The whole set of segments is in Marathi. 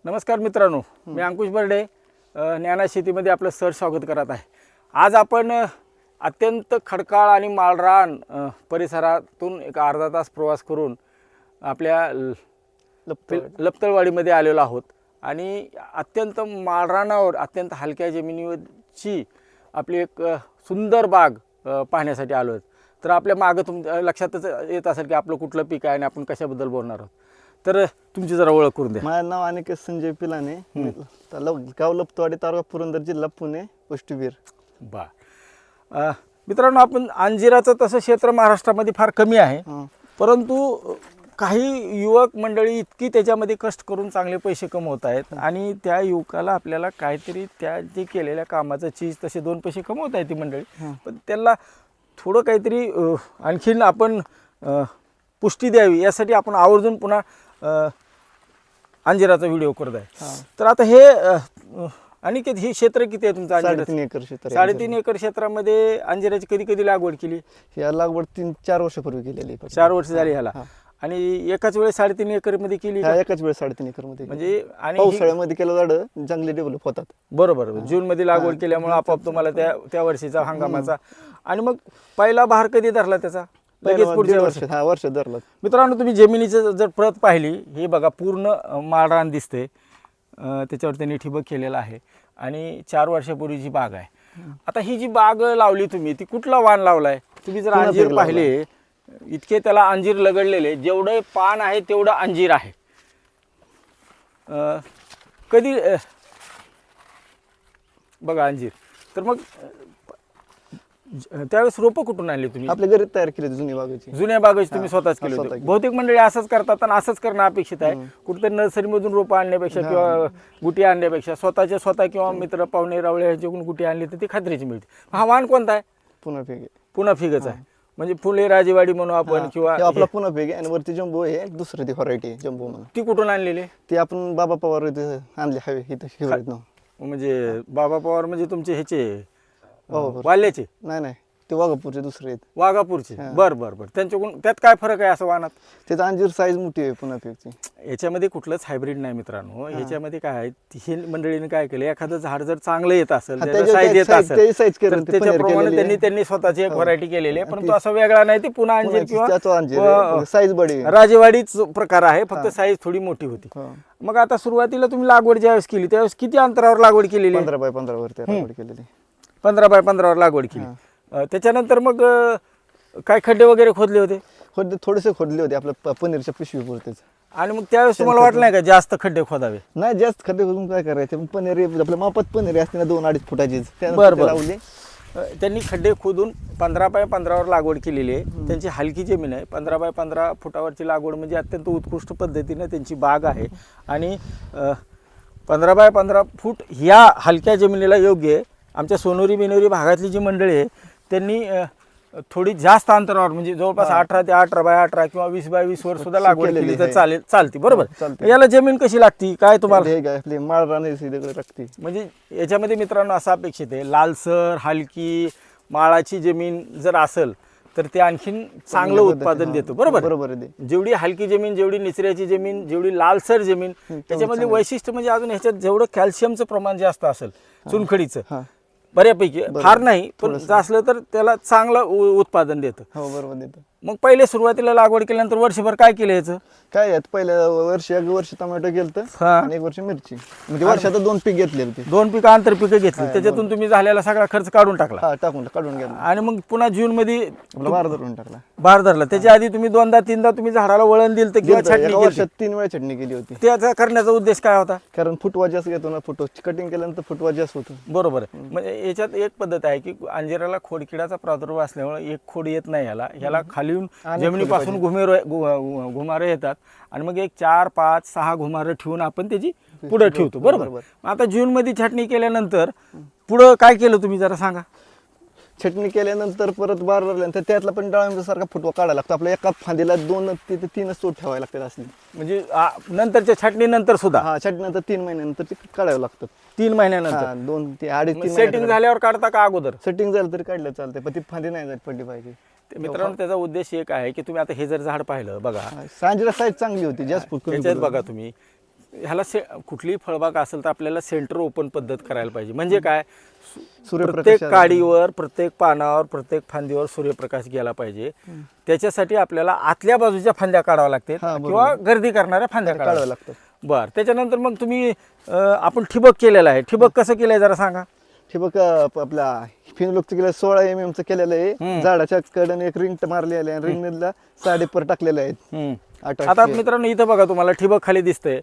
नमस्कार मित्रांनो, मी अंकुश बर्डे ज्ञाना शेतीमध्ये आपलं सर स्वागत करत आहे. आज आपण अत्यंत खडकाळ आणि माळरान परिसरातून एक अर्धा तास प्रवास करून आपल्या लपतळवाडीमध्ये आलेलो आहोत आणि अत्यंत माळरानावर अत्यंत हलक्या जमिनीवरची आपली एक सुंदर बाग पाहण्यासाठी आलो आहोत. तर आपल्या मागं लक्षातच येत असेल की आपलं कुठलं पीक आहे आणि आपण कशाबद्दल बोलणार आहोत. तर तुमची जरा ओळख करून द्या. माझं नाव अनिकेत संजय पिलाने, गाव लपतवाडी, तालुका पुरंदर, जिल्हा पुणे, पुष्टीवीर. मित्रांनो, आपण अंजिराचं तसं क्षेत्र महाराष्ट्रामध्ये फार कमी आहे, परंतु काही युवक मंडळी इतकी त्याच्यामध्ये कष्ट करून चांगले पैसे कमवत आहेत आणि त्या युवकाला आपल्याला काहीतरी त्या जे केलेल्या कामाचं चीज तसे दोन पैसे कमवत आहेत ती मंडळी, पण त्याला थोडं काहीतरी आणखीन आपण पुष्टी द्यावी यासाठी आपण आवर्जून पुन्हा अंजिराचा व्हिडिओ करत आहे. तर आता हे अनिकेत, हे क्षेत्र किती आहे तुमचं? 3.5 एकर क्षेत्र. 3.5 एकर क्षेत्रामध्ये अंजिराची कधी कधी लागवड केली? या लागवड 3-4 वर्षापूर्वी केलेली. 4 वर्ष झाली ह्याला. आणि एकाच वेळेस 3.5 एकर मध्ये केली? एकाच वेळेस 3.5 एकर मध्ये. म्हणजे आणि पावसाळ्यामध्ये केलं झाडं चांगले डेव्हलप होतात. बरोबर. जून मध्ये लागवड केल्यामुळे आपोआप तुम्हाला त्या वर्षीचा हंगामाचा. आणि मग पहिला बहार कधी धरला त्याचा? लगेच पुढच्या वर्ष धरला. मित्रांनो, तुम्ही जमिनीचं जर प्रत पाहिली, हे बघा पूर्ण माळरान दिसते, त्याच्यावर त्यांनी ठिबक केलेला आहे आणि 4 वर्षापूर्वीची बाग आहे. आता ही जी बाग लावली तुम्ही, ती कुठला वाण लावलाय? तुम्ही जर अंजीर पाहिले, इतके त्याला अंजीर लगडलेले, जेवढे पान आहे तेवढं अंजीर आहे. कधी बघा अंजीर. तर मग त्यावेळेस रोपं कुठून आणली तुम्ही? आपल्या घरी तयार केली जुनी बागेची. जुन्या बागेची तुम्ही स्वतःच केली होती? बहुतेक मंडळी असंच करतात आणि असंच करणं अपेक्षित आहे. कुठेतरी नर्सरीमधून रोपं आणण्यापेक्षा किंवा गुटी आणण्यापेक्षा स्वतः किंवा मित्र पाहुणे रावळे यांच्याकडून गुटी आणली तर ती खात्रीची मिळते. हा वाण कोणता आहे? पुन्हा फिगच आहे. म्हणजे फुले राजेवाडी म्हणू आपण, किंवा आपला पुन्हा फेग आहे आणि वरती जम्बो आहे, दुसरी ती व्हरायटी आहे जम्बो म्हणून. ती कुठून आणलेली? ती आपण बाबा पवार आणली हवे इथं. म्हणजे बाबा पवार म्हणजे तुमचे ह्याचे वाल्याचे? नाही, ते वाघापूरचे दुसरे आहेत. वाघापूरचे. बरं. त्यांच्याकडून त्यात काय फरक आहे असं वाहनात? त्याचं अंजीर साईज मोठी आहे पुन्हा फेगची. याच्यामध्ये कुठलंच हायब्रिड नाही मित्रांनो. ह्याच्यामध्ये काय आहे, हे मंडळीने काय केलं, एखादं झाड जर चांगलं येत असेल, साईज येत असेल, त्याच्याप्रमाणे त्यांनी स्वतःची एक व्हरायटी केलेली आहे. परंतु असं वेगळा नाही, ते पुन्हा अंजीर किंवा साईज बडी राजेवाडीच प्रकार आहे, फक्त साईज थोडी मोठी होती. मग आता सुरुवातीला तुम्ही लागवड ज्यावेळेस केली त्यावेळेस किती अंतरावर लागवड केलेली? 15 बाय 15 वर लागवड केलेली. 15 बाय 15 वर लागवड केली. त्याच्यानंतर मग काय खड्डे वगैरे खोदले होते? थोडेसे खोदले होते आपल्या पनीरच्या पिशवी पुरतेच. आणि मग त्यावेळेस तुम्हाला वाटलं नाही का जास्त खड्डे खोदावे? नाही, जास्त खड्डे खोदून काय करायचे, पनीर आपल्या मापात पनीर असते ना 2-2.5 फुटाची. बरं. त्यांनी खड्डे खोदून 15 बाय 15 वर लागवड केलेली आहे. त्यांची हलकी जमीन आहे. 15 बाय 15 फुटावरची लागवड म्हणजे अत्यंत उत्कृष्ट पद्धतीने त्यांची बाग आहे. आणि 15 बाय 15 फूट ह्या हलक्या जमिनीला योग्य आहे. आमच्या सोनोरी बिनोरी भागातली जी मंडळी आहे त्यांनी थोडी जास्त अंतरावर, म्हणजे जवळपास 18 ते 18 बाय 18 किंवा 20 बाय 20 वर सुद्धा लागवड केली तर चालते. बरोबर. याला जमीन कशी लागती काय तुम्हाला? माळरान लागते. म्हणजे याच्यामध्ये मित्रांनो असं अपेक्षित आहे, लालसर हलकी माळाची जमीन जर असेल तर ते आणखीन चांगलं उत्पादन देतो. बरोबर. जेवढी हलकी जमीन, जेवढी निचऱ्याची जमीन, जेवढी लालसर जमीन, त्याच्यामधली वैशिष्ट्य म्हणजे अजून ह्याच्यात जेवढं कॅल्शियमचं प्रमाण जास्त असेल, चुनखडीचं बऱ्यापैकी, फार नाही पण असलं तर त्याला चांगलं उत्पादन देतं. बरोबर देतं. मग पहिले सुरुवातीला लागवड केल्यानंतर वर्षभर काय केलं याचं? काय आहे, पहिल्या वर्षी 1 वर्ष टोमॅटो केलं आणि 1 वर्ष मिरची. म्हणजे वर्षात 2 पीक घेतले होते. 2 पिकं आंतरपिकं घेतली. त्याच्यातून तुम्ही झालेला सगळा खर्च काढून टाकला? काढून गेला. आणि मग पुन्हा जून मध्ये बार धरला. त्याच्या आधी तुम्ही 2दा-3दा तुम्ही झाडाला वळण दिलं तर किंवा छाटणी वर्षात 3 वेळा छाटणी केली होती. त्याचा करण्याचा उद्देश काय होता? कारण फुटवा जास्त घेतो ना, कटिंग केल्यानंतर फुटवा जास्त होतो. बरोबर. म्हणजे याच्यात एक पद्धत आहे की अंजिराला खोडकिडाचा प्रादुर्भाव असल्यामुळे एक खोड येत नाही ह्याला खालीून जमिनीपासून घुमारे येतात आणि मग एक 4, 5, 6 घुमारे ठेवून आपण त्याची पुढे ठेवतो. बरोबर. आता जून मध्ये छाटणी केल्यानंतर पुढं काय केलं तुम्ही जरा सांगा? छटणी केल्यानंतर परत बार भरल्यानंतर त्यातला पण डाळिंबासारखा फुटवा काढायला लागतो. आपल्या एका फांदीला 2 ते 3 चोट ठेवायला लागतात असली. म्हणजे नंतरच्या छाटणीनंतर सुद्धा? छाटणीनंतर 3 महिन्यानंतर ते काढावं लागतं. 3 महिन्यानंतर? 2 ते 2.5-3 सेटिंग झाल्यावर काढता का अगोदर? सेटिंग झालं तरी काढलं चालतंय, पण ती फांदी नाही जात पडली पाहिजे. मित्रांनो, त्याचा उद्देश एक आहे की तुम्ही आता हे जर झाड पाहिलं बघा, सांजरा साईज चांगली होती, जास्त त्याच्यात बघा तुम्ही ह्याला कुठलीही फळबाग असेल तर आपल्याला सेंटर ओपन पद्धत करायला पाहिजे. म्हणजे काय, प्रत्येक काडीवर, प्रत्येक पानावर, प्रत्येक फांदीवर सूर्यप्रकाश गेला पाहिजे. त्याच्यासाठी आपल्याला आतल्या बाजूच्या फांद्या काढाव्या लागतात किंवा गर्दी करणाऱ्या फांद्या काढाव्या लागतात. बरं, त्याच्यानंतर मग तुम्ही आपण ठिबक केलेलं आहे. ठिबक कसं केलंय जरा सांगा. ठिबक आपला फिनलॉकचं केलं 16 mm चं केलेलं आहे. झाडाच्या कडेने एक रिंग मारली आहे आणि रिंगला साडेपर टाकलेले आहेत. आता मित्रांनो इथं बघा तुम्हाला ठिबक खाली दिसतंय.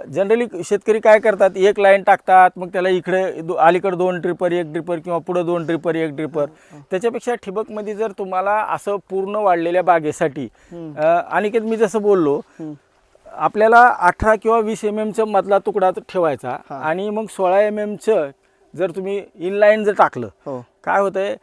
जनरली शेतकरी काय करतात, एक लाईन टाकतात, मग त्याला इकडे अलीकडे 2 ड्रिपर, 1 ड्रिपर किंवा पुढे 2 ड्रिपर, 1 ड्रिपर. त्याच्यापेक्षा ठिबकमध्ये जर तुम्हाला असं पूर्ण वाढलेल्या बागेसाठी अनिकेत मी जसं बोललो, आपल्याला 18 किंवा 20 mm चा मधला तुकडा ठेवायचा आणि मग 16 mm चं जर तुम्ही इनलाईन जर टाकलं, काय होतंय,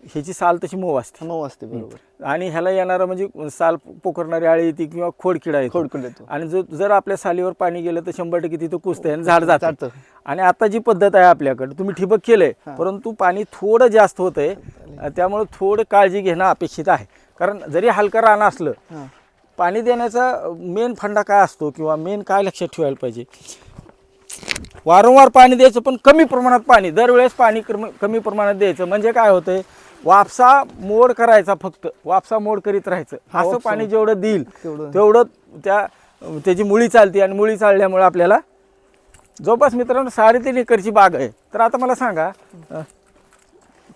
ह्याची साल तशी मऊ असते बरोबर. आणि ह्याला येणारं म्हणजे साल पोखरणारी आळी येते किंवा खोडकिडा येतो. आणि जर आपल्या सालीवर पाणी गेलं तर 100% तिथं कुजतंय आणि झाड जातं. आणि आता जी पद्धत आहे आपल्याकडे, तुम्ही ठिबक केलंय परंतु पाणी थोडं जास्त होतंय, त्यामुळे थोडं काळजी घेणं अपेक्षित आहे. कारण जरी हलकं रान असलं, पाणी देण्याचा मेन फंडा काय असतो किंवा मेन काय लक्षात ठेवायला पाहिजे, वारंवार पाणी द्यायचं पण कमी प्रमाणात पाणी, दरवेळेस पाणी कमी प्रमाणात द्यायचं. म्हणजे काय होतंय, वापसा मोड करायचा, फक्त वापसा मोड करीत राहायचं. असं पाणी जेवढं देईल तेवढं त्याची मुळी चालते आणि मुळी चालल्यामुळे आपल्याला जवळपास मित्रांनो 3.5 एकरची बाग आहे. तर आता मला सांगा,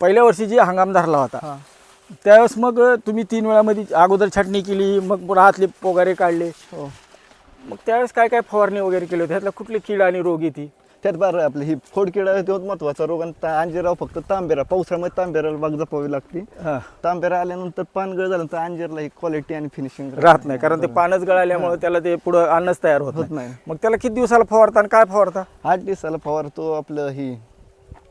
पहिल्या वर्षी जी हंगाम धरला होता त्यावेळेस मग तुम्ही 3 वेळामध्ये अगोदर छाटणी केली, मग राहतले पोगारे काढले, मग त्यावेळेस काय काय फवारणी वगैरे केली होती, त्यातला कुठली कीड आणि रोग येते? त्यात बरं आपली ही खोडकिडा तो महत्वाचा रोग. आणि अंजिराव फक्त तांबेरा, पावसाळ्यामध्ये तांबेराला बाग जपावी लागते. तांबेरा आल्यानंतर पान गळ झाल्यानंतर अंजीरला ही क्वालिटी आणि फिनिशिंग राहत नाही, कारण ते पानच गळाल्यामुळे त्याला ते पुढे अन्नच तयार होत नाही. मग त्याला किती दिवसाला फवारता आणि काय फवारता? 8 दिवसाला फवारतो. आपलं ही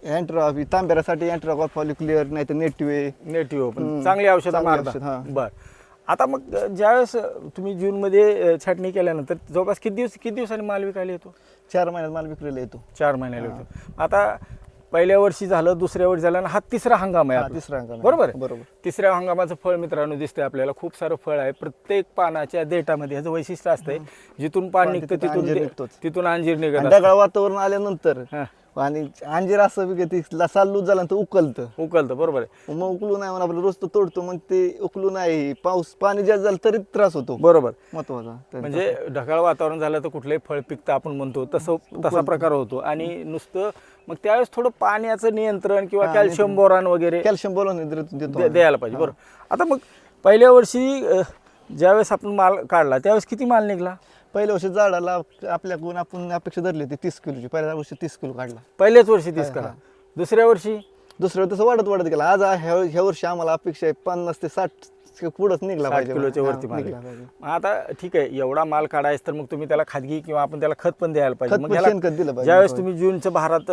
अँट्रा तांबेरासाठी अँट्रा फॉलिक्युलर, नाही तर नेटिव्ह पण चांगली औषधं मारता. बर, आता मग ज्यावेळेस तुम्ही जूनमध्ये छाटणी केल्यानंतर जवळपास किती दिवसांनी माल विकायला येतो? 4 महिन्यात माल विक्रीला येतो. 4 महिन्याला येतो. आता पहिल्या वर्षी झालं, दुसऱ्या वर्षी झालं आणि हा तिसरा हंगाम आहे. तिसरा हंगाम बरोबर. तिसऱ्या हंगामाचं फळ मित्रांनो दिसतंय आपल्याला. खूप सारं फळ आहे. प्रत्येक पानाच्या देठामध्ये ह्याचं वैशिष्ट्य असतंय, जिथून पान निघतं तिथून अंजीर निघत. ढगाळ वातावरण आल्यानंतर आणि अंजीर असं साल लूज झाल्यानंतर उकलतं. बरोबर आहे. मग उकलू नाही म्हणून आपलं रोज तो तोडतो, मग ते उकलू नाही, पाणी जास्त झालं तरी त्रास होतो. बरोबर, महत्वाचा. म्हणजे ढगाळ वातावरण झालं तर कुठलंही फळ पिकतं आपण म्हणतो तसा प्रकार होतो. आणि नुसतं मग त्यावेळेस थोडं पाण्याचं नियंत्रण किंवा कॅल्शियम बोरॉन वगैरे द्यायला पाहिजे. बरोबर. आता मग पहिल्या वर्षी ज्यावेळेस आपण माल काढला त्यावेळेस किती माल निघला? पहिल्या वर्षी झाडाला आपल्याकडून आपण अपेक्षा धरली होती 30 किलोची. पहिल्या वर्षी 30 किलो काढला. पहिल्याच वर्षी 30 काढला. दुसऱ्या वर्षी तसं वाढत गेला. आज ह्या वर्षी आम्हाला अपेक्षा आहे 50 ते 60 पुढंच निघला 60 किलोच्या वरती माल. आता ठीक आहे, एवढा माल काढायचा तर मग तुम्ही त्याला खाजगी किंवा आपण त्याला खत पण द्यायला पाहिजे. मग शेणखत दिलं पाहिजे. ज्यावेळेस तुम्ही जूनच्या बहारात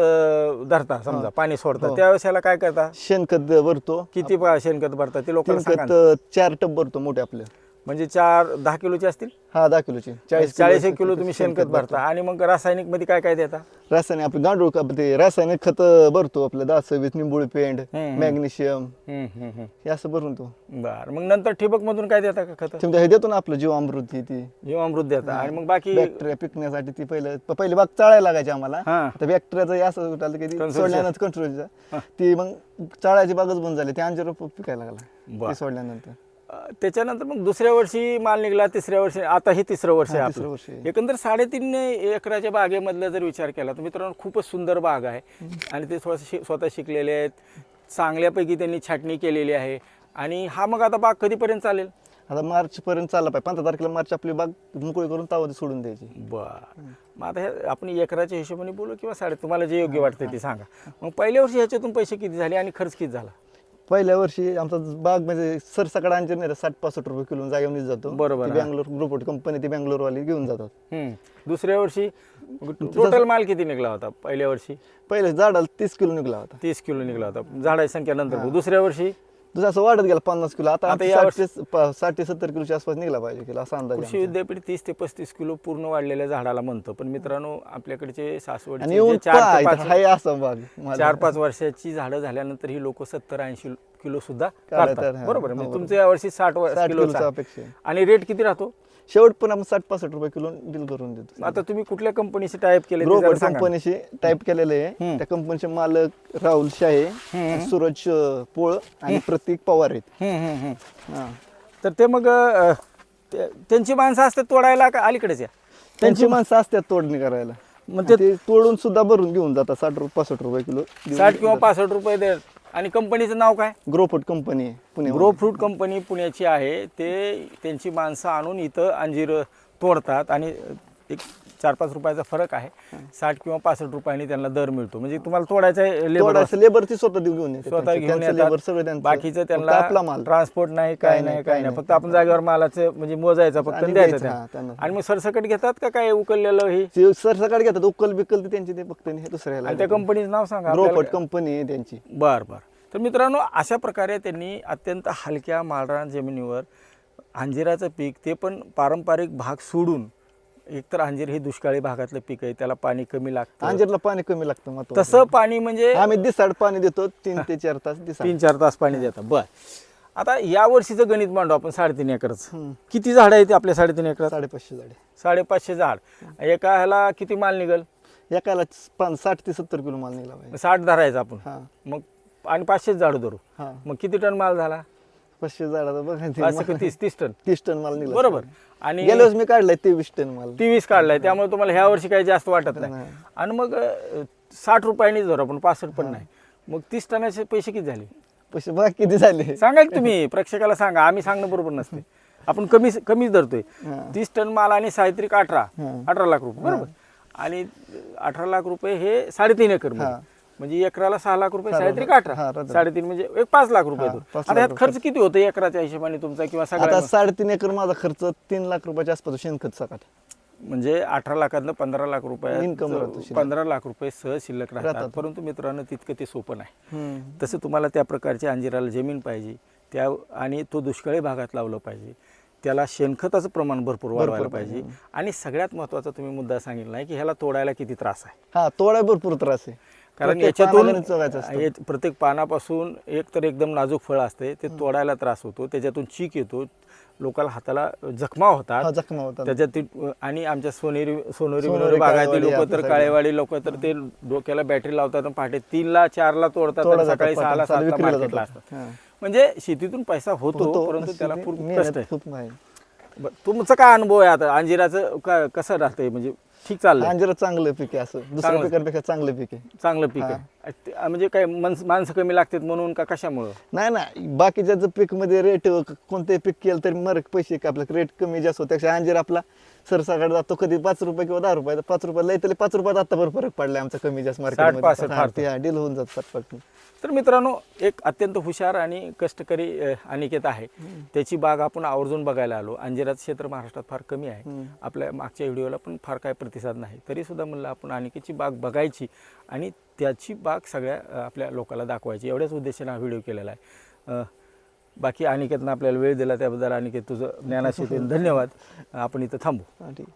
धरता, समजा पाणी सोडता, त्यावेळेस याला काय करता? शेणखत भरतो. किती शेणखत भरता ते लोकांना? 4 टब भरतो मोठे आपले. म्हणजे 10 किलोचे असतील? 10 किलोचे 40 किलो तुम्ही शेणखत भरता. आणि मग रासायनिक मध्ये काय काय देता? रासायनिक आपलं गांडूळ ते रासायनिक खत भरतो आपलं 10-20 निंबोळी पेंड, मॅग्नेशियम हे असं भरून तो. बरं, मग नंतर ठिबक मधून काय देता का खत? हे देतो ना आपलं जीवामृत. जीवामृत देता. आणि मग बाकी बॅक्टेरिया पिकण्यासाठी ती पहिली बाग चाळायला लागायची आम्हाला. तर बॅक्टेरियाचं असं सोडल्यानंतर कंट्रोलचा ती मग चाळायची बागच बंद झाली. ते अंजीर पिकायला लागला सोडल्यानंतर. त्याच्यानंतर मग दुसऱ्या वर्षी माल निघाला, तिसऱ्या वर्षी, आता हे तिसरं वर्ष आहे आपलं. एकंदर 3.5 एकराच्या बागेमधला जर विचार केला तर मित्रांनो खूपच सुंदर बाग आहे. आणि ते स्वतः शिकलेले आहेत, चांगल्यापैकी त्यांनी छाटणी केलेली आहे. आणि हा मग आता बाग कधीपर्यंत चालेल? आता मार्च पर्यंत चालला पाहिजे. 15 तारखेला मार्च आपली बाग मोकळी करून तावदी सोडून द्यायची. बरं, मग आता हे आपण एकराच्या हिशोबाने बोलू किंवा तुम्हाला जे योग्य वाटतं ते सांगा. मग पहिल्या वर्षी ह्याच्यातून पैसे किती झाले आणि खर्च किती झाला? पहिल्या वर्षी आमचा बाग म्हणजे सरसकट अंजीर नाही, 60-65 रुपये किलो जागेवर जातो. बरोबर. बँगलोर ग्रुप कंपनी ती बँगलोरवाली घेऊन जातात. दुसऱ्या वर्षी टोटल माल किती निघला होता? पहिल्या वर्षी पहिल्या झाडाला 30 किलो निघला होता. 30 किलो निघला होता झाडाची संख्या. नंतर दुसऱ्या वर्षी असं वाढत गेला 50 किलो. आता 60-70 किलोच्या आसपास निघाला पाहिजे असा अंदाज. कृषी विद्यापीठ 30 ते 35 किलो पूर्ण वाढलेल्या झाडाला म्हणतं. पण मित्रांनो आपल्याकडचे सासवड 4-5 वर्षाची झाडं झाल्यानंतर ही लोक 70-80 किलो सुद्धा काढतात. बरोबर. म्हणजे तुमच्या या वर्षी 60 किलो अपेक्षा. आणि रेट किती राहतो? शेवट पण आपण 60-65 रुपये किलो डील करून देतो. आता तुम्ही कुठल्या कंपनीशी टाईप केले ते ग्रोफर्ड जरा सांगा. कंपनीशी टाईप केलेलं आहे. त्या कंपनीचे मालक राहुल शाहे, सूरज पोळ आणि प्रतीक पवार आहेत. हा. तर ते मग त्यांची माणसं असतात तोडायला का अलीकडेच या त्यांची माणसं असतात तोडणी करायला. मग ते तोडून सुद्धा भरून घेऊन जातात 60-65 रुपये किलो. 60 किंवा 65 रुपये देत. आणि कंपनीचं नाव काय? ग्रोफर्ड कंपनी आहे पुण्यामध्ये. ग्रो फ्रूट कंपनी पुण्याची आहे. ते त्यांची माणसं आणून इथं अंजीर तोडतात आणि एक 4-5 रुपयाचा फरक आहे. 60 किंवा 65 रुपयांनी त्यांना दर मिळतो. म्हणजे तुम्हाला तोडायचं तोडायचं लेबर ती स्वतः घेऊन येते. स्वतः घेऊन त्यांचं लेबर सगळं येतात. त्यांचं. बाकीचं फक्त आपला त्यांना माल. ट्रान्सपोर्ट नाही, काय नाही, काय नाही. फक्त आपण जागेवर मालाचं म्हणजे मोजायचं फक्त आणि द्यायचं द्यायचं, हा, त्यांना. त्यांना. आणि मग सरसकट घेतात का काय उकललेलं हे? ते सरसकट घेतात, उकल बिकल ते त्यांची ते फक्त हे दुसऱ्याला. आणि त्या कंपनीचं नाव सांगा ग्रोफर्ड आपल्याला. कंपनी आहे त्यांची. बर बर. तर मित्रांनो, अशा प्रकारे त्यांनी अत्यंत हलक्या माळरान जमिनीवर अंजिराचं पीक, ते पण पारंपरिक भाग सोडून, एकतर अंजीर हे दुष्काळी भागातलं पीक आहे, त्याला पाणी कमी लागतं. अंजीरला पाणी कमी लागतं महत्त्वाचं. तसं पाणी म्हणजे आम्ही दिसाड पाणी देतो 3 ते 4 तास दिसाड. 3-4 तास पाणी देतात. बर. आता या वर्षीचं गणित मांडू आपण 3.5 एकरच. किती झाडं आहेत आपल्या 3.5 एकरात? 550 झाडे. 550 झाड. एका ह्याला किती माल निघल? एकाला 60 ते 70 किलो माल निघाला पाहिजे. 60 धरायचं आपण. हा. मग आणि 500 झाडं धरू. हा. मग किती टन माल झाला? 500 झाडाचा बघा ते 30 टन. 30 टन माल निघाला. बरोबर. आणि गेल्या वर्षी मी काढलाय 23 टन माल. 23 काढलाय. त्यामुळे तुम्हाला ह्या वर्षी काही जास्त वाटत नाही. नाही. आणि मग 60 रुपयांनीच धरू आपण, 65 पण नाही. मग 30 टनाचे पैसे किती झाले? पैसे बघा किती झाले. सांगा की तुम्ही, प्रेक्षकाला सांगा. आम्ही सांगणं बरोबर नसते. आपण कमीच धरतोय. हा. 30 टन माल आणि साहित्रिक 18 हा. लाख रुपये. बरोबर. आणि 18 लाख रुपये हे 3.5 एकर मध्ये. हा. म्हणजे एकराला 6 लाख रुपये, 6 साहित्रिक लाख. 18. हा, रद्द. 3.5 म्हणजे एक 5 लाख रुपये. हा, तो. 5 आता लाख यात खर्च किती होतो एकराच्या हिशोबाने तुमचा किंवा आता सगळ्या? 3.5 एकर माझा खर्च 3 लाख रुपयाच्या आसपास शेणखत सकाट. म्हणजे 18 लाखातनं 15 लाख रुपये Income राहतो शिल्लक. 15 लाख रुपये सहज शिल्लक राहतात. राहतात. परंतु मित्रांनो, तितकं ते सोपं नाही. तसं तुम्हाला त्या प्रकारच्या अंजिराला जमीन पाहिजे, त्या आणि तो दुष्काळी भागात लावलं पाहिजे. त्याला शेणखताचं प्रमाण भरपूर वाढवायला पाहिजे. आणि सगळ्यात महत्त्वाचा तुम्ही मुद्दा सांगितला नाही की ह्याला तोडायला किती त्रास आहे. हा, तोडा भरपूर त्रास आहे. कारण प्रत्येक याच्यातून पानाला चोगायचं असतं. प्रत्येक पानापासून एक तर एकदम नाजूक फळ असते, ते तोडायला त्रास होतो, त्याच्यातून चीक येतो, लोकांना हाताला जखमा हा, होतात. जखमा होतात. त्याच्यात आणि आमच्या सोनेरी सोनेरी, भागातील काळेवाडी, लोक तर आपल्या काळेवाडी लोक तर ते डोक्याला बॅटरी लावतात आणि पहाटे 3ला 4ला तोडतात तोडा आणि सकाळी जातात, 6ला 7ला विक्रीला मार्केटला जातात. असतात. हा. म्हणजे शेतीतून पैसा होतो, होतो, परंतु त्याला खूप मेहनत कष्ट आहे. खूप आहे. बरं, तुमचा काय अनुभव आहे आता अंजिराचं? कसं राहतंय? म्हणजे ठीक चाललंय? अंजीर चांगलं पीक आहे, असं दुसऱ्या चांगलं. पिकांपेक्षा चांगलं पीक आहे. चांगलं पीक आहे. म्हणजे काय माणसं कमी लागतात म्हणून का कशामुळं? नाही बाकीच्या पीक मध्ये रेट कोणते पीक केलं तरी मरक पैसे का आपलं रेट कमी जास्त होते. त्यापेक्षा अंजीर आपला सरसाकडे जातो कधी 5 रुपये किंवा 10 रुपये. 5 रुपये लय तरी 5 रुपयात आता भर फरक पडलाय आमचा कमी जास्त 60-65 मार्केट डील होऊन जात पटपट. तर मित्रांनो, एक अत्यंत हुशार आणि कष्टकरी अनिकेत आहे. त्याची बाग आपण आवर्जून बघायला आलो. अंजिराचं क्षेत्र महाराष्ट्रात फार कमी आहे. आपल्या मागच्या व्हिडिओला पण फार काय प्रतिसाद नाही, तरी सुद्धा म्हणलं आपण अनिकेतची बाग बघायची आणि त्याची बाग सगळ्या आपल्या लोकांना दाखवायची, एवढ्याच उद्देशाने हा व्हिडिओ केलेला आहे. बाकी अनिकेतनं आपल्याला वेळ दिला त्याबद्दल अनिकेत तुझं ज्ञानाशी धन्यवाद. आपण इथं थांबू. हा, ठीक.